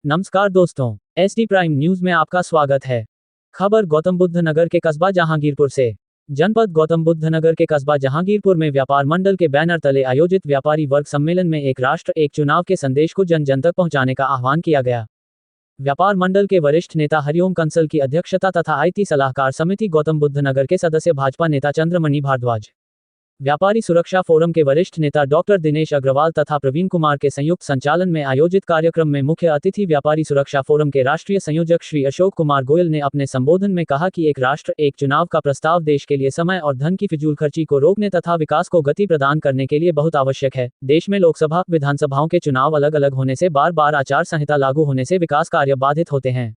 नमस्कार दोस्तों, SD prime news में आपका स्वागत है। खबर गौतम बुद्ध नगर के कस्बा जहांगीरपुर से। जनपद गौतम बुद्ध नगर के कस्बा जहांगीरपुर में व्यापार मंडल के बैनर तले आयोजित व्यापारी वर्ग सम्मेलन में एक राष्ट्र एक चुनाव के संदेश को जन जन तक पहुंचाने का आह्वान किया गया। व्यापार मंडल के वरिष्ठ नेता हरिओम कंसल की अध्यक्षता तथा आईटी सलाहकार समिति गौतम बुद्ध नगर के सदस्य भाजपा नेता चंद्रमणि भारद्वाज, व्यापारी सुरक्षा फोरम के वरिष्ठ नेता डॉक्टर दिनेश अग्रवाल तथा प्रवीण कुमार के संयुक्त संचालन में आयोजित कार्यक्रम में मुख्य अतिथि व्यापारी सुरक्षा फोरम के राष्ट्रीय संयोजक श्री अशोक कुमार गोयल ने अपने संबोधन में कहा कि एक राष्ट्र एक चुनाव का प्रस्ताव देश के लिए समय और धन की फिजूल खर्ची को रोकने तथा विकास को गति प्रदान करने के लिए बहुत आवश्यक है। देश में लोकसभा विधानसभाओं के चुनाव अलग अलग होने से बार बार आचार संहिता लागू होने से विकास कार्य बाधित होते हैं।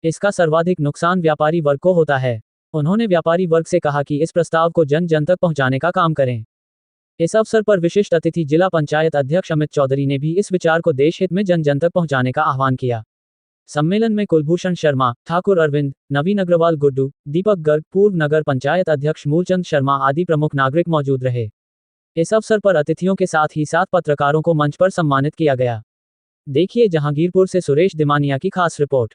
इसका सर्वाधिक नुकसान व्यापारी वर्ग को होता है। उन्होंने व्यापारी वर्ग से कहा कि इस प्रस्ताव को जन जन तक पहुंचाने का काम करें। इस अवसर पर विशिष्ट अतिथि जिला पंचायत अध्यक्ष अमित चौधरी ने भी इस विचार को देश हित में जन जन तक पहुंचाने का आह्वान किया। सम्मेलन में कुलभूषण शर्मा, ठाकुर अरविंद, नवीन अग्रवाल गुड्डू, दीपक गर्ग, पूर्व नगर पंचायत अध्यक्ष मूलचंद शर्मा आदि प्रमुख नागरिक मौजूद रहे। इस अवसर पर अतिथियों के साथ ही 7 पत्रकारों को मंच पर सम्मानित किया गया। देखिए जहांगीरपुर से सुरेश दिमानिया की खास रिपोर्ट।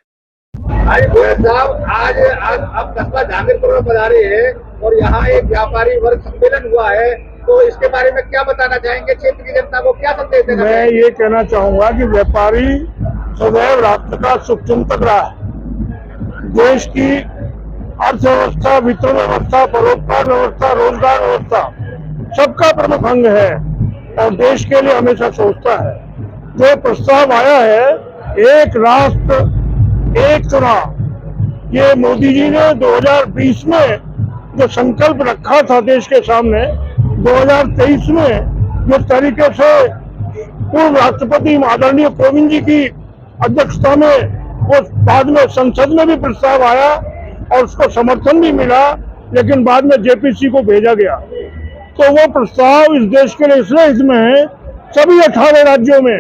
साहब, आज आप कस्बा जहांगीरपुर में पधारे हैं और यहाँ एक व्यापारी वर्ग सम्मेलन हुआ है, तो इसके बारे में क्या बताना चाहेंगे? क्षेत्र की जनता को क्या संदेश देना मैं ये कहना चाहूंगा कि व्यापारी सदैव राष्ट्र का शुभचिंतक रहा है। देश की अर्थव्यवस्था, वितरण व्यवस्था, परोपकार व्यवस्था, रोजगार व्यवस्था सबका प्रमुख अंग है और देश के लिए हमेशा सोचता है। जो प्रस्ताव आया है एक राष्ट्र एक चुनाव, ये मोदी जी ने 2020 में जो संकल्प रखा था देश के सामने, 2023 में जिस तरीके से पूर्व राष्ट्रपति आदरणीय कोविंद जी की अध्यक्षता में वो बाद में संसद में भी प्रस्ताव आया और उसको समर्थन भी मिला, लेकिन बाद में जेपीसी को भेजा गया। तो वो प्रस्ताव इस देश के लिए इसलिए हित में है, सभी 18 राज्यों में,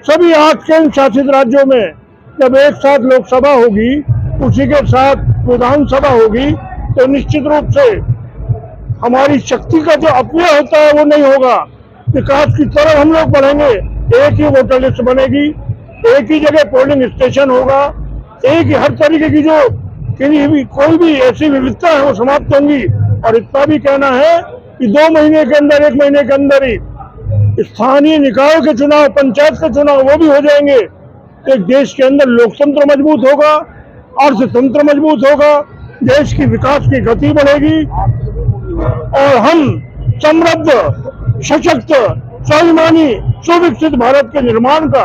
सभी 8 केंद्र शासित राज्यों में जब एक साथ लोकसभा होगी, उसी के साथ विधानसभा होगी, तो निश्चित रूप से हमारी शक्ति का जो अपव्यय होता है वो नहीं होगा। विकास की तरफ हम लोग बढ़ेंगे। एक ही वोटर लिस्ट बनेगी, एक ही जगह पोलिंग स्टेशन होगा, एक ही हर तरीके की जो कोई भी ऐसी विविधता है वो समाप्त होंगी। और इतना भी कहना है कि 2 महीने के अंदर, 1 महीने के अंदर ही स्थानीय निकायों के चुनाव, पंचायत के चुनाव वो भी हो जाएंगे। एक देश के अंदर लोकतंत्र मजबूत होगा, अर्थतंत्र मजबूत होगा, देश की विकास की गति बढ़ेगी और हम समृद्ध, सशक्त, स्वाभिमानी, सुविकसित भारत के निर्माण का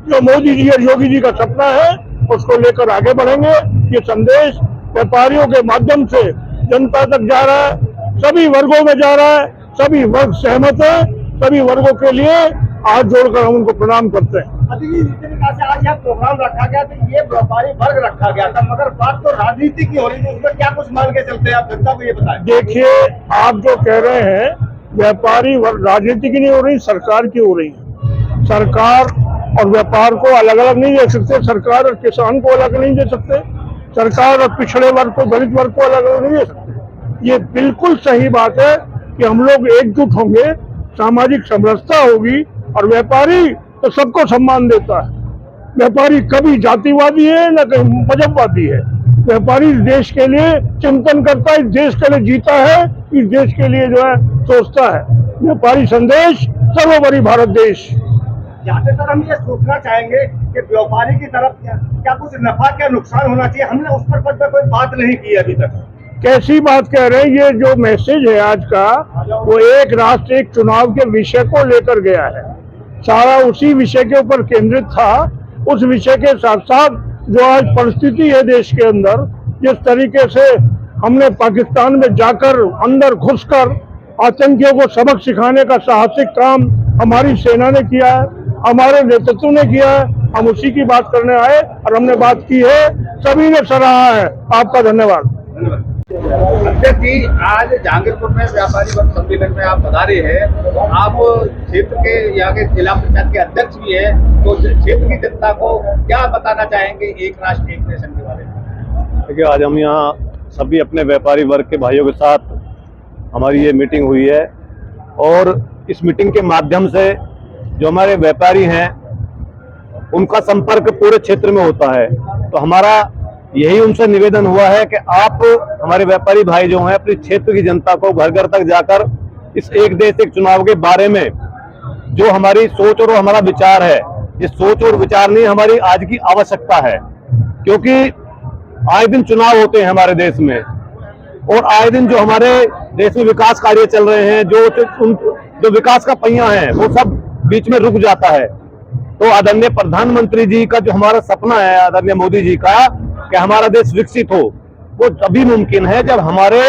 जो मोदी जी और योगी जी का सपना है उसको लेकर आगे बढ़ेंगे। ये संदेश व्यापारियों के माध्यम से जनता तक जा रहा है, सभी वर्गों में जा रहा है, सभी वर्ग सहमत है। सभी वर्गों के लिए हाथ जोड़कर हम उनको प्रणाम करते हैं। आज यह प्रोग्राम रखा गया तो ये व्यापारी वर्ग रखा गया था, मगर बात तो राजनीति की हो रही है, उसमें क्या कुछ मान के चलते हैं आप जनता को ये बताएं। देखिए, आप जो कह रहे हैं व्यापारी वर्ग, राजनीति की नहीं हो रही, सरकार की हो रही है। सरकार और व्यापार को अलग अलग नहीं देख सकते, सरकार और किसान को अलग नहीं दे सकते, सरकार और पिछड़े वर्ग को, दलित वर्ग को अलग अलग नहीं दे सकते। ये बिल्कुल सही बात है कि हम लोग एकजुट होंगे, सामाजिक समरसता होगी और व्यापारी तो सबको सम्मान देता है। व्यापारी कभी जातिवादी है न कहीं मजहबवादी है। व्यापारी इस देश के लिए चिंतन करता है, इस देश के लिए जीता है, इस देश के लिए जो है सोचता है। व्यापारी संदेश सर्वोपरि भारत देश। ज्यादातर हम ये सोचना चाहेंगे कि व्यापारी की तरफ क्या कुछ नफा, क्या नुकसान होना चाहिए। हमने उस पर कोई बात नहीं की अभी तक। कैसी बात कह रहे हैं? ये जो मैसेज है आज का, वो एक राष्ट्र एक चुनाव के विषय को लेकर गया है। सारा उसी विषय के ऊपर केंद्रित था। उस विषय के साथ साथ जो आज परिस्थिति है देश के अंदर, जिस तरीके से हमने पाकिस्तान में जाकर अंदर घुसकर आतंकियों को सबक सिखाने का साहसिक काम हमारी सेना ने किया है, हमारे नेतृत्व ने किया है, हम उसी की बात करने आए और हमने बात की है, सभी ने सराहा है। आपका धन्यवाद। अध्यक्ष जी, आज जहांगीरपुर में व्यापारी वर्ग सम्मेलन में आप पधारे हैं, तो आप क्षेत्र के यहाँ के जिला पंचायत के अध्यक्ष भी हैं, तो क्षेत्र की जनता को क्या बताना चाहेंगे एक राष्ट्र एक नेशन के बारे में? देखिए, आज हम यहाँ सभी अपने व्यापारी वर्ग के भाइयों के साथ हमारी ये मीटिंग हुई है और इस मीटिंग के माध्यम से जो हमारे व्यापारी हैं उनका संपर्क पूरे क्षेत्र में होता है। तो हमारा यही उनसे निवेदन हुआ है कि आप हमारे व्यापारी भाई जो हैं अपने क्षेत्र की जनता को घर घर तक जाकर इस एक देश एक चुनाव के बारे में जो हमारी सोच और हमारा विचार है, ये सोच और विचार नहीं हमारी आज की आवश्यकता है, क्योंकि आए दिन चुनाव होते हैं हमारे देश में और आए दिन जो हमारे देश में विकास कार्य चल रहे हैं, जो विकास का पहिया है वो सब बीच में रुक जाता है। तो आदरणीय प्रधानमंत्री जी का जो हमारा सपना है, आदरणीय मोदी जी का, कि हमारा देश विकसित हो, वो तभी मुमकिन है जब हमारे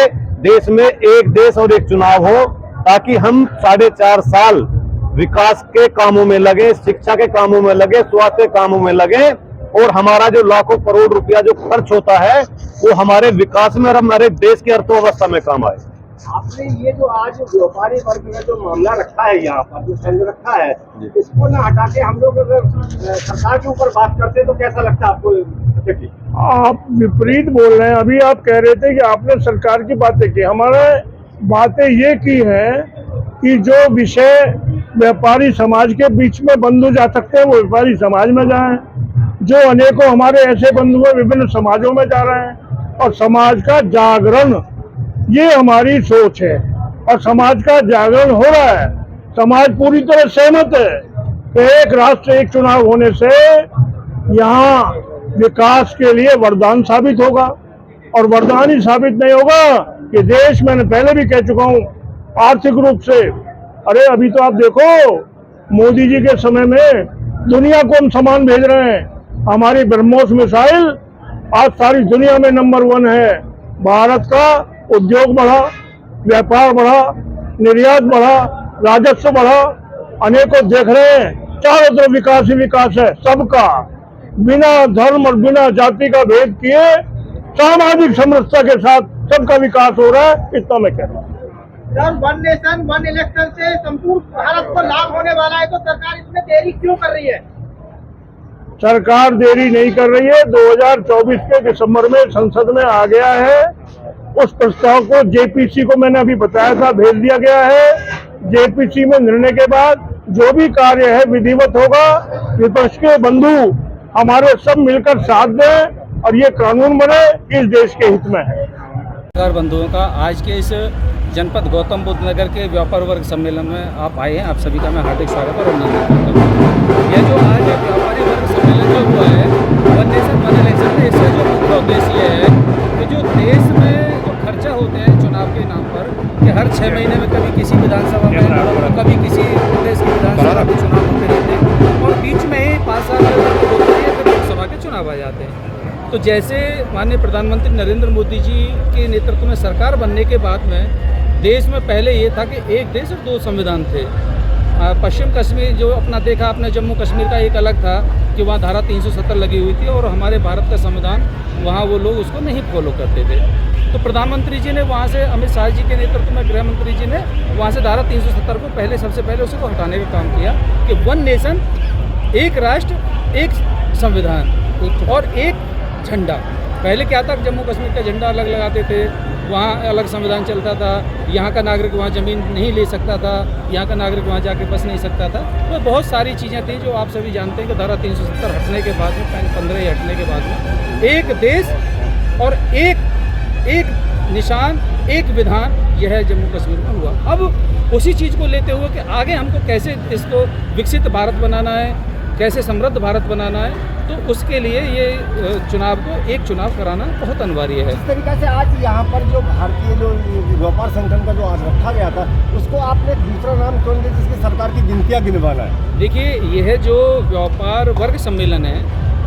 देश में एक देश और एक चुनाव हो, ताकि हम 4.5 साल विकास के कामों में लगे, शिक्षा के कामों में लगे, स्वास्थ्य के कामों में लगे और हमारा जो लाखों करोड़ रुपया जो खर्च होता है वो हमारे विकास में और हमारे देश की अर्थव्यवस्था में काम आए। आपने ये जो आज व्यापारी वर्ग में जो मामला रखा है, यहाँ पर जो संघ रखा है, इसको ना हटा के हम लोग अगर सरकार के ऊपर बात करते तो कैसा लगता है आपको? आप विपरीत बोल रहे हैं। अभी आप कह रहे थे कि आपने सरकार की बातें की, हमारे बातें ये की है कि जो विषय व्यापारी समाज के बीच में बंधु जा सकते हैं वो व्यापारी समाज में जाएं, जो अनेकों हमारे ऐसे बंधु हैं विभिन्न समाजों में जा रहे हैं, और समाज का जागरण, ये हमारी सोच है और समाज का जागरण हो रहा है। समाज पूरी तरह सहमत है कि एक राष्ट्र एक चुनाव होने से यहाँ विकास के लिए वरदान साबित होगा, और वरदान ही साबित नहीं होगा कि देश, मैंने पहले भी कह चुका हूँ, आर्थिक रूप से, अरे अभी तो आप देखो मोदी जी के समय में दुनिया को हम सामान भेज रहे हैं। हमारी ब्रह्मोस मिसाइल आज सारी दुनिया में नंबर 1 है। भारत का उद्योग बढ़ा, व्यापार बढ़ा, निर्यात बढ़ा, राजस्व बढ़ा, अनेकों देख रहे हैं चारों तरफ विकास ही विकास है सबका, बिना धर्म और बिना जाति का भेद किए सामाजिक समरसता के साथ सबका विकास हो रहा है। इतना मैं कह रहा हूँ। सर, 1 नेशन 1 इलेक्शन से संपूर्ण भारत को लाभ होने वाला है, तो सरकार इसमें देरी क्यों कर रही है? सरकार देरी नहीं कर रही है। 2024 के दिसंबर में संसद में आ गया है। उस प्रस्ताव को जेपीसी को मैंने अभी बताया था, भेज दिया गया है। जेपीसी में निर्णय के बाद जो भी कार्य है विधिवत होगा। विपक्ष के बंधु हमारे सब मिलकर साथ दें और ये कानून बने, इस देश के हित में है। बंधुओं का आज के इस जनपद गौतम बुद्ध नगर के व्यापार वर्ग सम्मेलन में आप आए हैं, आप सभी का मैं हार्दिक स्वागत और अभिनंदन करता हूँ। यह जो आज व्यापारी वर्ग सम्मेलन जो हुआ है, 1 नेशन 1 इलेक्शन है, इसका जो मुख्य उद्देश्य ये है कि जो देश में जो खर्चा होते हैं चुनाव के नाम पर, कि हर 6 महीने में कभी किसी विधानसभा में और कभी किसी प्रदेश की विधानसभा में चुनाव होते रहते हैं, और बीच में ही 5 साल फिर लोकसभा के चुनाव आ जाते हैं। तो जैसे माननीय प्रधानमंत्री नरेंद्र मोदी जी के नेतृत्व में सरकार बनने के बाद में देश में पहले ये था कि एक देश और 2 संविधान थे। पश्चिम कश्मीर जो अपना देखा आपने, जम्मू कश्मीर का एक अलग था कि वहाँ धारा 370 लगी हुई थी, और हमारे भारत का संविधान वहाँ वो लोग उसको नहीं फॉलो करते थे। तो प्रधानमंत्री जी ने वहाँ से, अमित शाह जी के नेतृत्व में गृह मंत्री जी ने वहाँ से धारा 370 को सबसे पहले उसको हटाने का काम किया कि 1 नेशन, एक राष्ट्र एक संविधान और एक झंडा। पहले क्या था, जम्मू कश्मीर का झंडा अलग लगाते थे, वहाँ अलग संविधान चलता था, यहाँ का नागरिक वहाँ ज़मीन नहीं ले सकता था, यहाँ का नागरिक वहाँ जाके बस नहीं सकता था। तो बहुत सारी चीज़ें थी जो आप सभी जानते हैं कि धारा 370 हटने के बाद में, 15 हटने के बाद में एक देश और एक निशान, एक विधान, यह जम्मू कश्मीर में हुआ। अब उसी चीज़ को लेते हुए कि आगे हमको कैसे इसको विकसित भारत बनाना है, कैसे समृद्ध भारत बनाना है, तो उसके लिए ये चुनाव को एक चुनाव कराना बहुत अनिवार्य है। इस तरीके से आज यहाँ पर जो भारतीय जो व्यापार संगठन का जो आज रखा गया था, उसको आपने दूसरा नाम क्यों दिया जिसकी सरकार की गिनतियाँ गिनवाना है? देखिए, यह जो व्यापार वर्ग सम्मेलन है,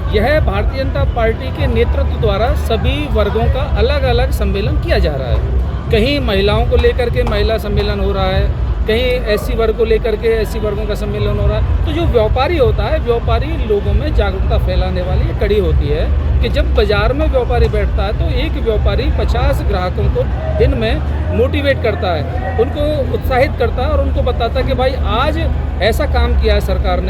यह भारतीय जनता पार्टी के नेतृत्व द्वारा सभी वर्गों का अलग अलग सम्मेलन किया जा रहा है। कहीं महिलाओं को लेकर के महिला सम्मेलन हो रहा है, कहीं एससी वर्ग को लेकर के एससी वर्गों का सम्मेलन हो रहा है। तो जो व्यापारी होता है, व्यापारी लोगों में जागरूकता फैलाने वाली एक कड़ी होती है कि जब बाजार में व्यापारी बैठता है तो एक व्यापारी 50 ग्राहकों को दिन में मोटिवेट करता है, उनको उत्साहित करता है और उनको बताता है कि भाई आज ऐसा काम किया है सरकार ने।